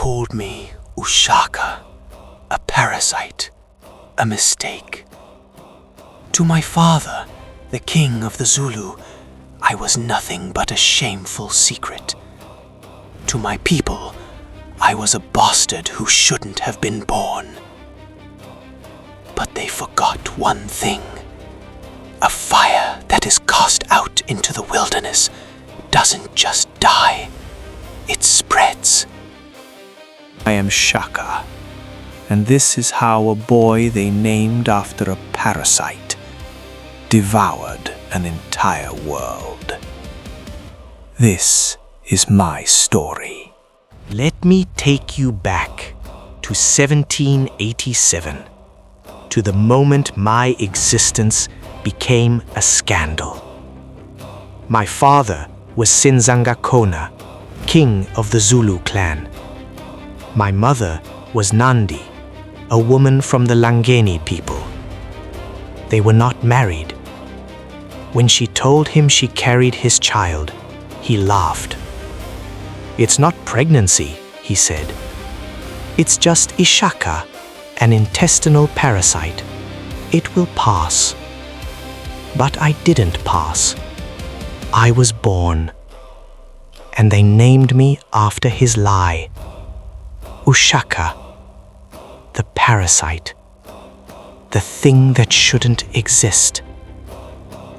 called me Ushaka, a parasite, a mistake. To my father, the king of the Zulu, I was nothing but a shameful secret. To my people, I was a bastard who shouldn't have been born. But they forgot one thing. A fire that is cast out into the wilderness doesn't just die, it spreads. I am Shaka, and this is how a boy they named after a parasite devoured an entire world. This is my story. Let me take you back to 1787, to the moment my existence became a scandal. My father was Sinzanga Kona, king of the Zulu clan. My mother was Nandi, a woman from the Langeni people. They were not married. When she told him she carried his child, he laughed. "It's not pregnancy," he said. "It's just Ishaka, an intestinal parasite. It will pass." But I didn't pass. I was born. And they named me after his lie. Ushaka, the parasite, the thing that shouldn't exist.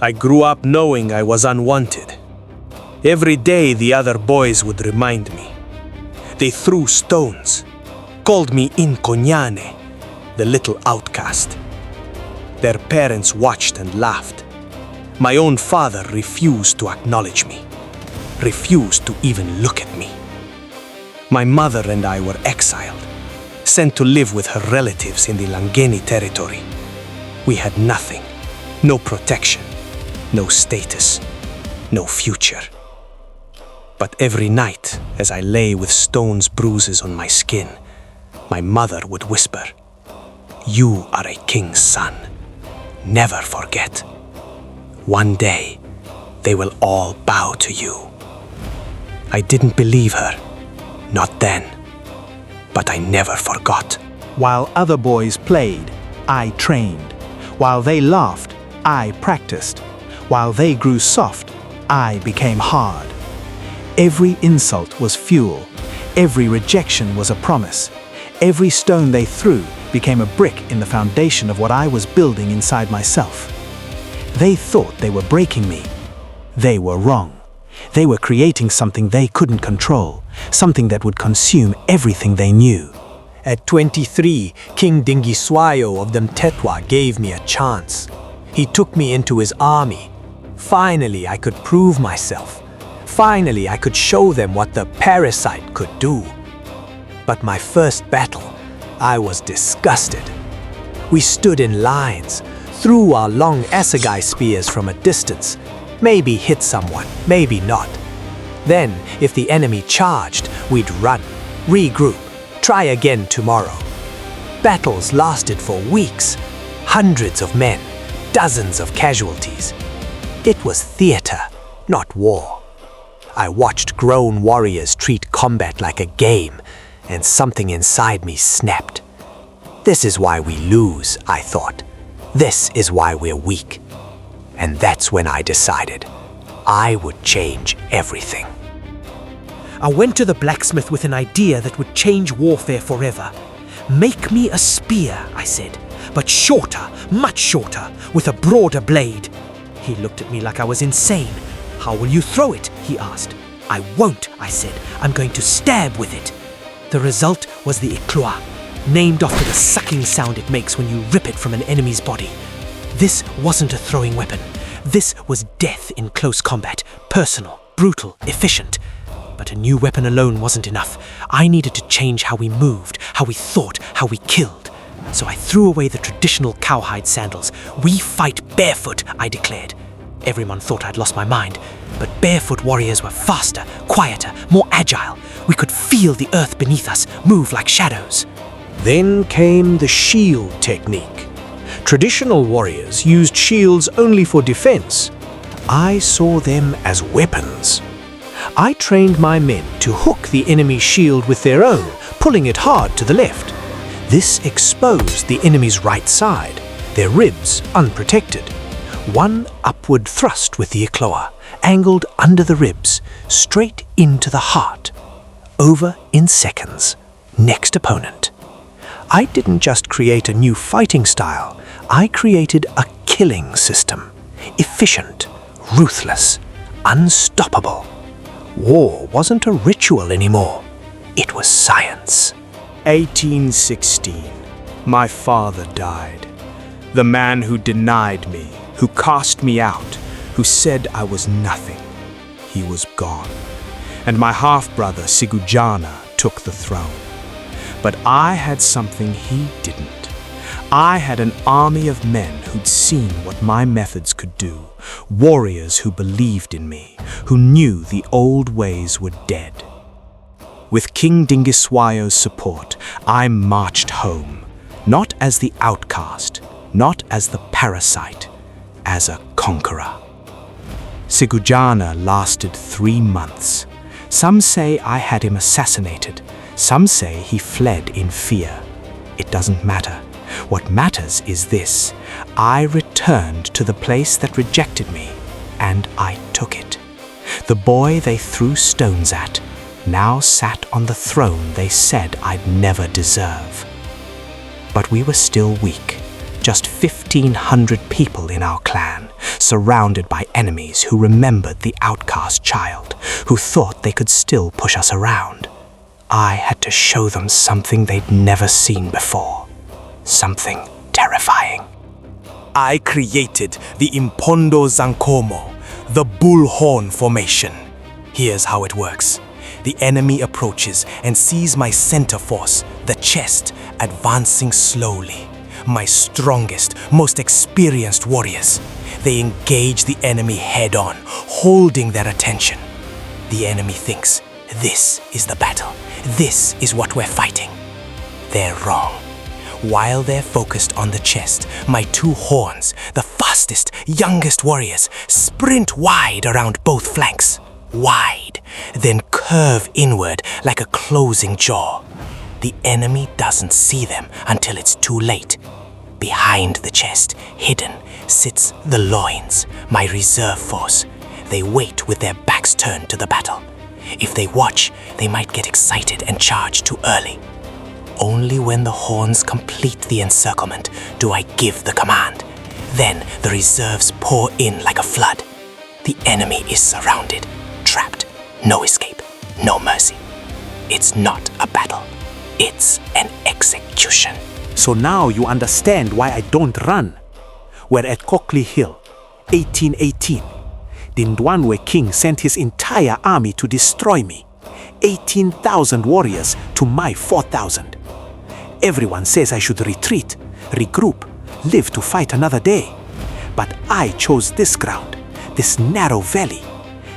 I grew up knowing I was unwanted. Every day the other boys would remind me. They threw stones, called me Incognane, the little outcast. Their parents watched and laughed. My own father refused to acknowledge me, refused to even look at me. My mother and I were exiled, sent to live with her relatives in the Langeni territory. We had nothing, no protection, no status, no future. But every night, as I lay with stones' bruises on my skin, my mother would whisper, "You are a king's son. Never forget. One day, they will all bow to you." I didn't believe her, not then, but I never forgot. While other boys played, I trained. While they laughed, I practiced. While they grew soft, I became hard. Every insult was fuel. Every rejection was a promise. Every stone they threw became a brick in the foundation of what I was building inside myself. They thought they were breaking me. They were wrong. They were creating something they couldn't control, something that would consume everything they knew. At 23, King Dingiswayo of the Mtetwa gave me a chance. He took me into his army. Finally, I could prove myself. Finally, I could show them what the parasite could do. But my first battle, I was disgusted. We stood in lines, threw our long assegai spears from a distance, maybe hit someone, maybe not. Then, if the enemy charged, we'd run, regroup, try again tomorrow. Battles lasted for weeks, hundreds of men, dozens of casualties. It was theater, not war. I watched grown warriors treat combat like a game, and something inside me snapped. This is why we lose, I thought. This is why we're weak. And that's when I decided I would change everything. I went to the blacksmith with an idea that would change warfare forever. "Make me a spear," I said, "but shorter, much shorter, with a broader blade." He looked at me like I was insane. "How will you throw it?" he asked. "I won't," I said. "I'm going to stab with it." The result was the ecloa, named after the sucking sound it makes when you rip it from an enemy's body. This wasn't a throwing weapon. This was death in close combat, personal, brutal, efficient. But a new weapon alone wasn't enough. I needed to change how we moved, how we thought, how we killed. So I threw away the traditional cowhide sandals. "We fight barefoot," I declared. Everyone thought I'd lost my mind, but barefoot warriors were faster, quieter, more agile. We could feel the earth beneath us move like shadows. Then came the shield technique. Traditional warriors used shields only for defense. I saw them as weapons. I trained my men to hook the enemy's shield with their own, pulling it hard to the left. This exposed the enemy's right side, their ribs unprotected. One upward thrust with the Ikloa, angled under the ribs, straight into the heart. Over in seconds. Next opponent. I didn't just create a new fighting style, I created a killing system. Efficient, ruthless, unstoppable. War wasn't a ritual anymore. It was science. 1816. My father died. The man who denied me, who cast me out, who said I was nothing. He was gone. And my half-brother Sigujana took the throne. But I had something he didn't. I had an army of men who'd seen what my methods could do, warriors who believed in me, who knew the old ways were dead. With King Dingiswayo's support, I marched home, not as the outcast, not as the parasite, as a conqueror. Sigujana lasted 3 months. Some say I had him assassinated. Some say he fled in fear. It doesn't matter. What matters is this. I returned to the place that rejected me, and I took it. The boy they threw stones at now sat on the throne they said I'd never deserve. But we were still weak. Just 1,500 people in our clan, surrounded by enemies who remembered the outcast child, who thought they could still push us around. I had to show them something they'd never seen before. Something terrifying. I created the Impondo Zankomo, the bullhorn formation. Here's how it works. The enemy approaches and sees my center force, the chest, advancing slowly. My strongest, most experienced warriors. They engage the enemy head-on, holding their attention. The enemy thinks, this is the battle. This is what we're fighting. They're wrong. While they're focused on the chest, my 2 horns, the fastest, youngest warriors, sprint wide around both flanks. Wide, then curve inward like a closing jaw. The enemy doesn't see them until it's too late. Behind the chest, hidden, sits the loins, my reserve force. They wait with their backs turned to the battle. If they watch, they might get excited and charge too early. Only when the horns complete the encirclement do I give the command. Then the reserves pour in like a flood. The enemy is surrounded, trapped, no escape, no mercy. It's not a battle. It's an execution. So now you understand why I don't run. We're at Cockley Hill, 1818. The Ndwanwe king sent his entire army to destroy me. 18,000 warriors to my 4,000. Everyone says I should retreat, regroup, live to fight another day. But I chose this ground, this narrow valley.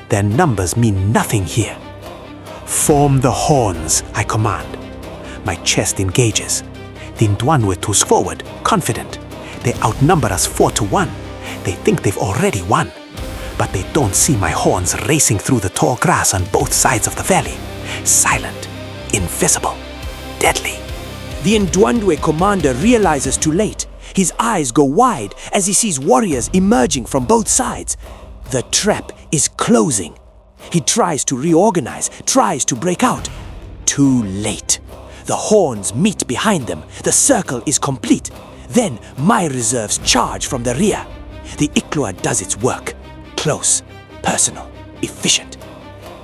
Their numbers mean nothing here. Form the horns, I command. My chest engages. The Ndwanwe toes forward, confident. They outnumber us 4-1. They think they've already won. But they don't see my horns racing through the tall grass on both sides of the valley. Silent, invisible, deadly. The Ndwanwe commander realizes too late. His eyes go wide as he sees warriors emerging from both sides. The trap is closing. He tries to reorganize, tries to break out. Too late. The horns meet behind them. The circle is complete. Then my reserves charge from the rear. The Ikloa does its work. Close, personal, efficient.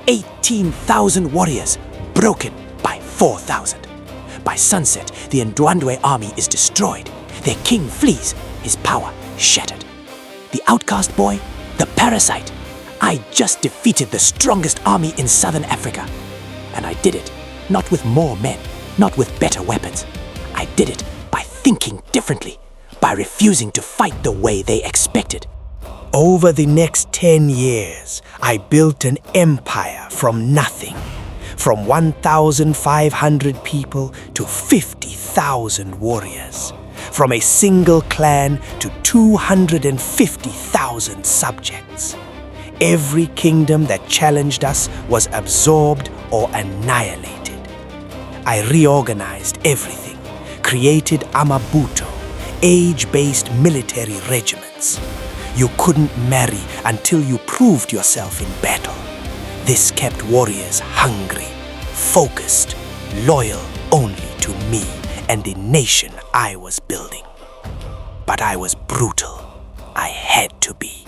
18,000 warriors broken by 4,000. By sunset, the Ndwanwe army is destroyed. Their king flees, his power shattered. The outcast boy, the parasite. I just defeated the strongest army in southern Africa. And I did it not with more men, not with better weapons. I did it by thinking differently, by refusing to fight the way they expected. Over the next 10 years, I built an empire from nothing. From 1,500 people to 50,000 warriors. From a single clan to 250,000 subjects. Every kingdom that challenged us was absorbed or annihilated. I reorganized everything, created Amabuto, age-based military regiments. You couldn't marry until you proved yourself in battle. This kept warriors hungry, focused, loyal only to me and the nation I was building. But I was brutal. I had to be.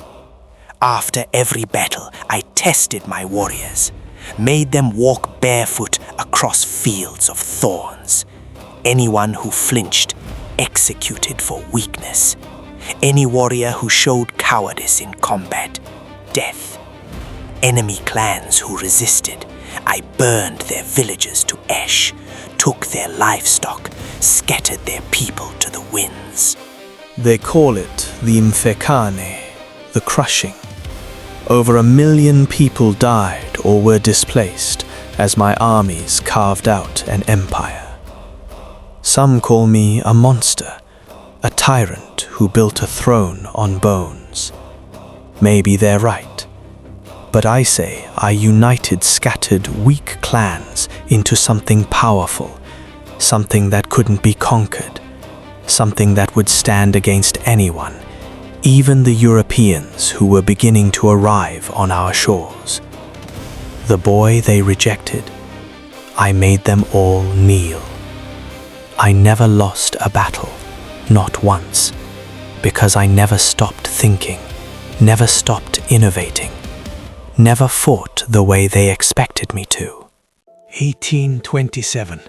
After every battle, I tested my warriors, made them walk barefoot across fields of thorns. Anyone who flinched, executed for weakness. Any warrior who showed cowardice in combat, death. Enemy clans who resisted, I burned their villages to ash, took their livestock, scattered their people to the winds. They call it the Mfekane, the crushing. Over 1 million people died or were displaced as my armies carved out an empire. Some call me a monster, a tyrant who built a throne on bones. Maybe they're right, but I say I united scattered, weak clans into something powerful, something that couldn't be conquered, something that would stand against anyone, even the Europeans who were beginning to arrive on our shores. The boy they rejected, I made them all kneel. I never lost a battle, not once, because I never stopped thinking, never stopped innovating, never fought the way they expected me to. 1827.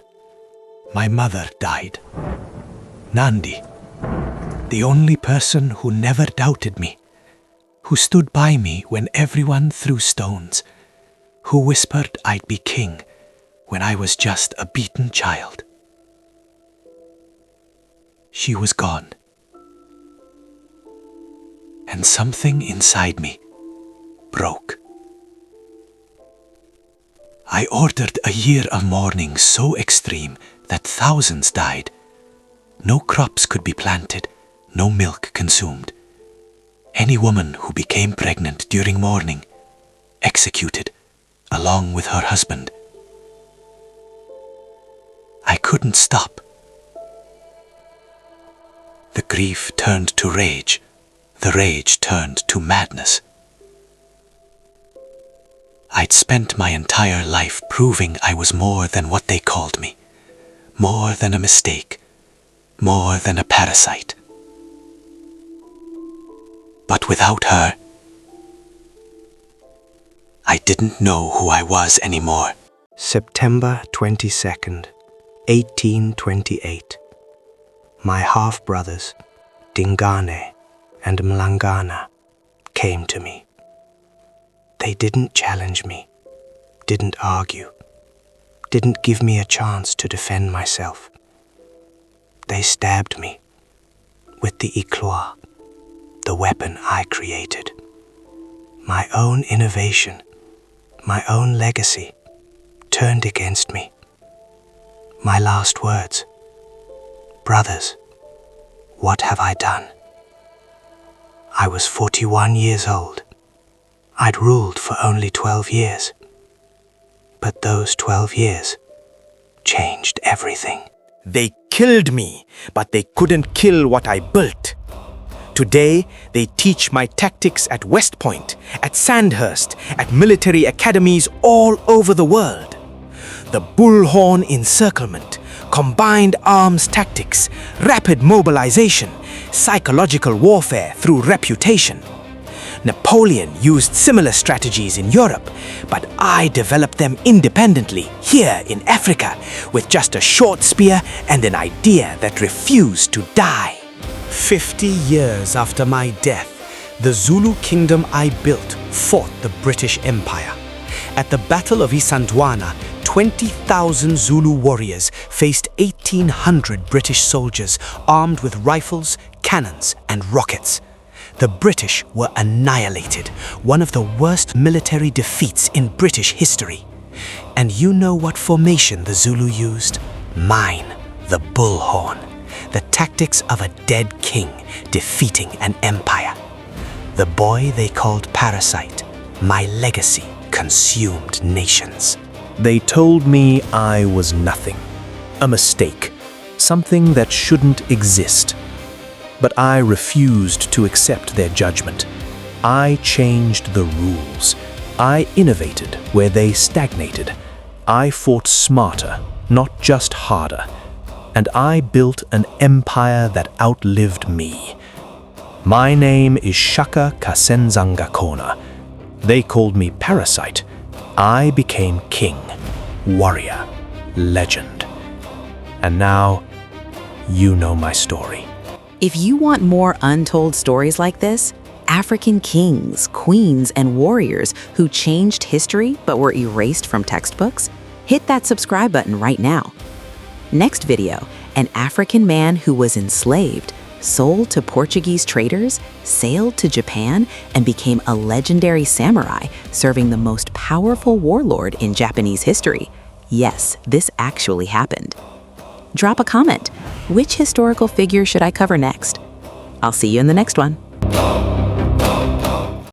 My mother died. Nandi, the only person who never doubted me, who stood by me when everyone threw stones, who whispered I'd be king when I was just a beaten child. She was gone. And something inside me broke. I ordered a year of mourning so extreme that thousands died. No crops could be planted, no milk consumed. Any woman who became pregnant during mourning, executed, along with her husband. I couldn't stop. The grief turned to rage. The rage turned to madness. I'd spent my entire life proving I was more than what they called me, more than a mistake, more than a parasite. But without her, I didn't know who I was anymore. September 22nd, 1828. My half-brothers, Dingane and Mlangana, came to me. They didn't challenge me, didn't argue, didn't give me a chance to defend myself. They stabbed me with the Ikloa, the weapon I created. My own innovation, my own legacy, turned against me. My last words, brothers, what have I done? I was 41 years old. I'd ruled for only 12 years. But those 12 years changed everything. They killed me, but they couldn't kill what I built. Today, they teach my tactics at West Point, at Sandhurst, at military academies all over the world. The bullhorn encirclement, combined arms tactics, rapid mobilization, psychological warfare through reputation. Napoleon used similar strategies in Europe, but I developed them independently here in Africa with just a short spear and an idea that refused to die. 50 years after my death, the Zulu kingdom I built fought the British Empire. At the Battle of Isandlwana, 20,000 Zulu warriors faced 1,800 British soldiers armed with rifles, cannons, and rockets. The British were annihilated, one of the worst military defeats in British history. And you know what formation the Zulu used? Mine, the bullhorn, the tactics of a dead king defeating an empire. The boy they called Parasite My legacy consumed nations. They told me I was nothing, a mistake, something that shouldn't exist. But I refused to accept their judgment. I changed the rules. I innovated where they stagnated. I fought smarter, not just harder. And I built an empire that outlived me. My name is Shaka Zulu. They called me Parasite. I became king, warrior, legend. And now, you know my story. If you want more untold stories like this, African kings, queens, and warriors who changed history but were erased from textbooks, hit that subscribe button right now. Next video, an African man who was enslaved, sold to Portuguese traders, sailed to Japan, and became a legendary samurai, serving the most powerful warlord in Japanese history. Yes, this actually happened. Drop a comment. Which historical figure should I cover next? I'll see you in the next one.